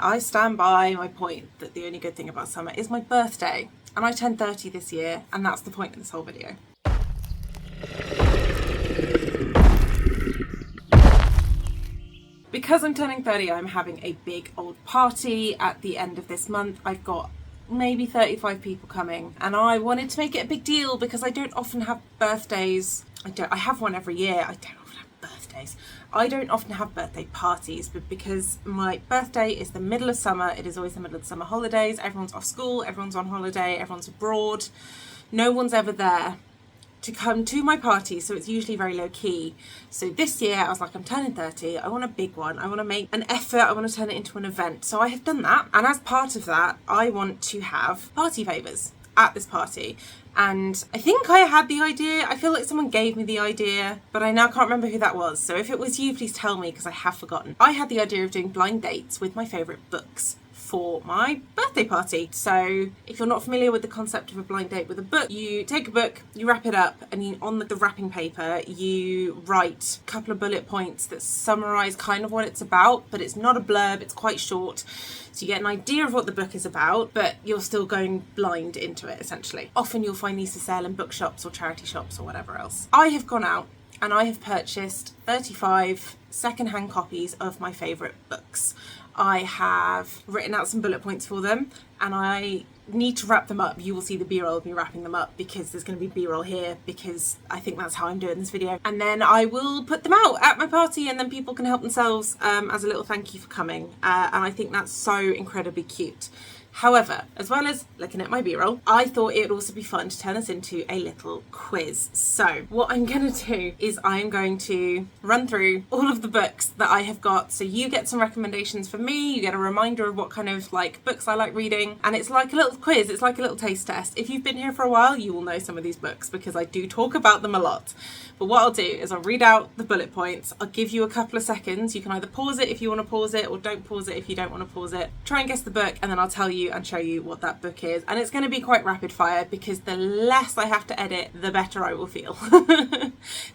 I stand by my point that the only good thing about summer is my birthday. And I turned 30 this year, and that's the point of this whole video. Because I'm turning 30, I'm having a big old party at the end of this month. I've got maybe 35 people coming, and I wanted to make it a big deal because I don't often have birthdays. I have one every year. I don't often have birthdays. I don't often have birthday parties, but because my birthday is the middle of summer, it is always the middle of the summer holidays. Everyone's off school, everyone's on holiday, everyone's abroad. No one's ever there to come to my party, so it's usually very low key. So this year I was like, I'm turning 30, I want a big one, I want to make an effort, I want to turn it into an event. So I have done that, and as part of that I want to have party favours at this party. And I think I had the idea, I feel like someone gave me the idea, but I now can't remember who that was. So if it was you, please tell me, because I have forgotten. I had the idea of doing blind dates with my favourite books for my birthday party. So if you're not familiar with the concept of a blind date with a book, you take a book, you wrap it up, and on the wrapping paper you write a couple of bullet points that summarise kind of what it's about, but it's not a blurb, it's quite short. So you get an idea of what the book is about, but you're still going blind into it, essentially. Often you'll find these for sale in bookshops or charity shops or whatever else. I have gone out and I have purchased 35 second-hand copies of my favourite books. I have written out some bullet points for them, and I need to wrap them up. You will see the b-roll of me wrapping them up, because there's going to be b-roll here, because I think that's how I'm doing this video. And then I will put them out at my party, and then people can help themselves as a little thank you for coming. And I think that's so incredibly cute. However, as well as looking at my b-roll, I thought it would also be fun to turn this into a little quiz. So what I'm going to do is I'm going to run through all of the books that I have got. So you get some recommendations from me, you get a reminder of what kind of books I like reading, and it's like a little quiz, it's like a little taste test. If you've been here for a while, you will know some of these books because I do talk about them a lot. But what I'll do is I'll read out the bullet points, I'll give you a couple of seconds, you can either pause it if you want to pause it, or don't pause it if you don't want to pause it. Try and guess the book, and then I'll tell you and show you what that book is. And it's going to be quite rapid fire, because the less I have to edit, the better I will feel.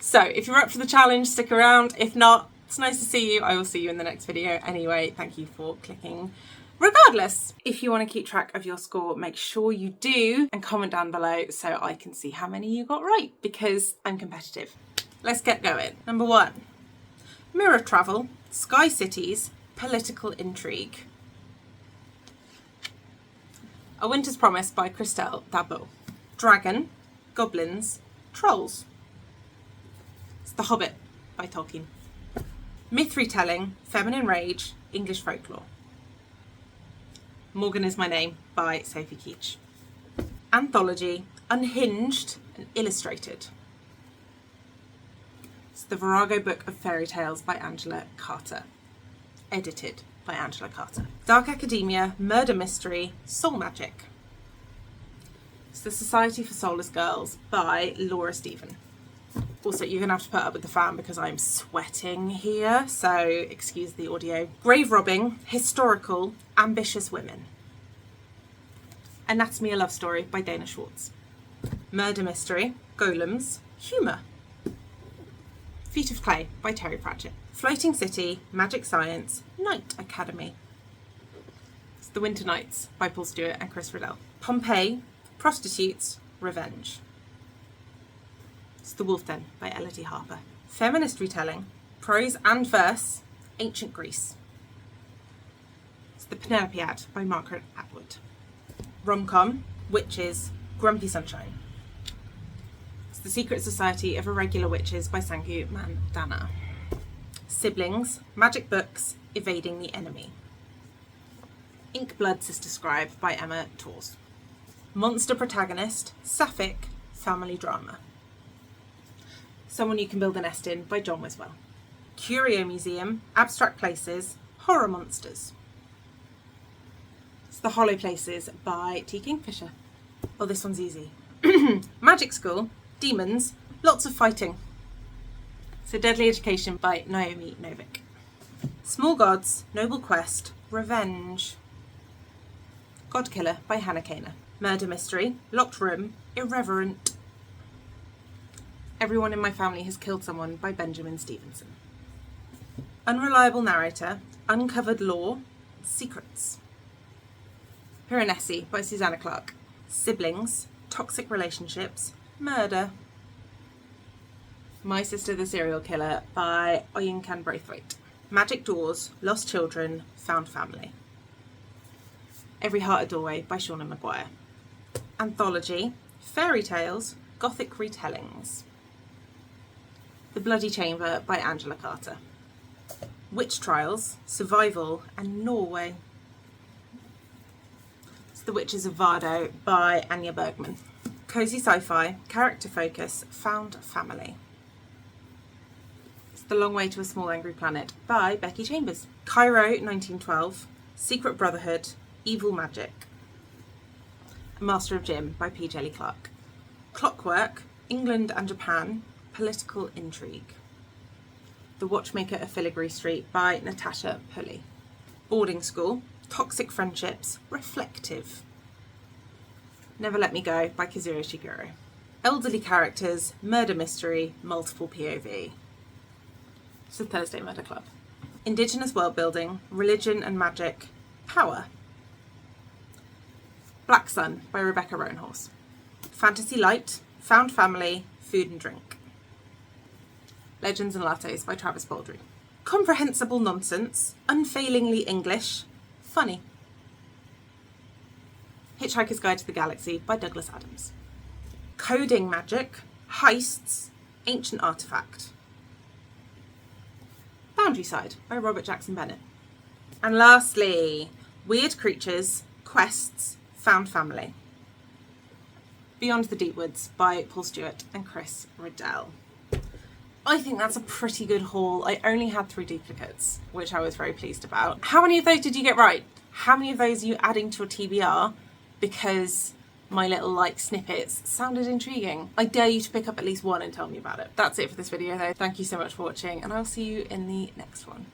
So if you're up for the challenge, stick around. If not, it's nice to see you. I will see you in the next video. Anyway, thank you for clicking. Regardless, if you want to keep track of your score, make sure you do, and comment down below so I can see how many you got right, because I'm competitive. Let's get going. Number 1, mirror travel, sky cities, political intrigue. A Winter's Promise by Christelle Dabo. Dragon, goblins, trolls. It's The Hobbit by Tolkien. Myth retelling, feminine rage, English folklore. Morgan Is My Name by Sophie Keach. Anthology, unhinged and illustrated. It's The Virago Book of Fairy Tales by Angela Carter. Edited by Angela Carter. Dark Academia, Murder Mystery, Soul Magic. It's The Society for Soulless Girls by Laura Stephen. Also, you're going to have to put up with the fan because I'm sweating here, so excuse the audio. Grave Robbing, Historical, Ambitious Women. Anatomy, a Love Story by Dana Schwartz. Murder Mystery, Golems, Humour. Feet of Clay by Terry Pratchett. Floating City, Magic Science, Night Academy. It's The Winter Nights by Paul Stewart and Chris Riddell. Pompeii, Prostitutes, Revenge. It's The Wolf Den by Elodie Harper. Feminist retelling, prose and verse, Ancient Greece. It's The Penelopiad by Margaret Atwood. Rom-com, Witches, Grumpy Sunshine. It's The Secret Society of Irregular Witches by Sangu Mandana. Siblings, Magic Books, Evading the Enemy. Ink Blood Sister Scribe by Emma Tors. Monster Protagonist, Sapphic, Family Drama. Someone You Can Build a Nest In by John Wiswell. Curio Museum, Abstract Places, Horror Monsters. It's The Hollow Places by T. Kingfisher. Oh, this one's easy. Magic School, Demons, Lots of Fighting. So Deadly Education by Naomi Novik. Small Gods, Noble Quest, Revenge. Godkiller by Hannah Kaner. Murder Mystery, Locked Room, Irreverent. Everyone in My Family Has Killed Someone by Benjamin Stevenson. Unreliable Narrator, Uncovered Law, Secrets. Piranesi by Susanna Clarke. Siblings, toxic relationships, murder. My Sister the Serial Killer by Oyinkan Braithwaite. Magic Doors, Lost Children, Found Family. Every Heart a Doorway by Shauna Maguire. Anthology, Fairy Tales, Gothic Retellings. The Bloody Chamber by Angela Carter. Witch Trials, Survival, and Norway. It's The Witches of Vardo by Anya Bergman. Cozy Sci-Fi, Character Focus, Found Family. It's The Long Way to a Small Angry Planet by Becky Chambers. Cairo 1912, Secret Brotherhood, Evil Magic. Master of Jim by P. Jelly Clark. Clockwork, England and Japan, Political Intrigue. The Watchmaker of Filigree Street by Natasha Pulley. Boarding School, Toxic Friendships, Reflective. Never Let Me Go by Kazuo Ishiguro. Elderly Characters, Murder Mystery, Multiple POV. It's the Thursday Murder Club. Indigenous World Building, Religion and Magic, Power. Black Sun by Rebecca Roanhorse. Fantasy Light, Found Family, Food and Drink. Legends and Lattes by Travis Baldry. Comprehensible Nonsense, Unfailingly English, Funny. Hitchhiker's Guide to the Galaxy by Douglas Adams. Coding Magic, Heists, Ancient Artifact. Boundary Side by Robert Jackson Bennett. And lastly, Weird Creatures, Quests, Found Family. Beyond the Deep Woods by Paul Stewart and Chris Riddell. I think that's a pretty good haul. I only had 3 duplicates, which I was very pleased about. How many of those did you get right? How many of those are you adding to your TBR because my little snippets sounded intriguing? I dare you to pick up at least one and tell me about it. That's it for this video though. Thank you so much for watching and I'll see you in the next one.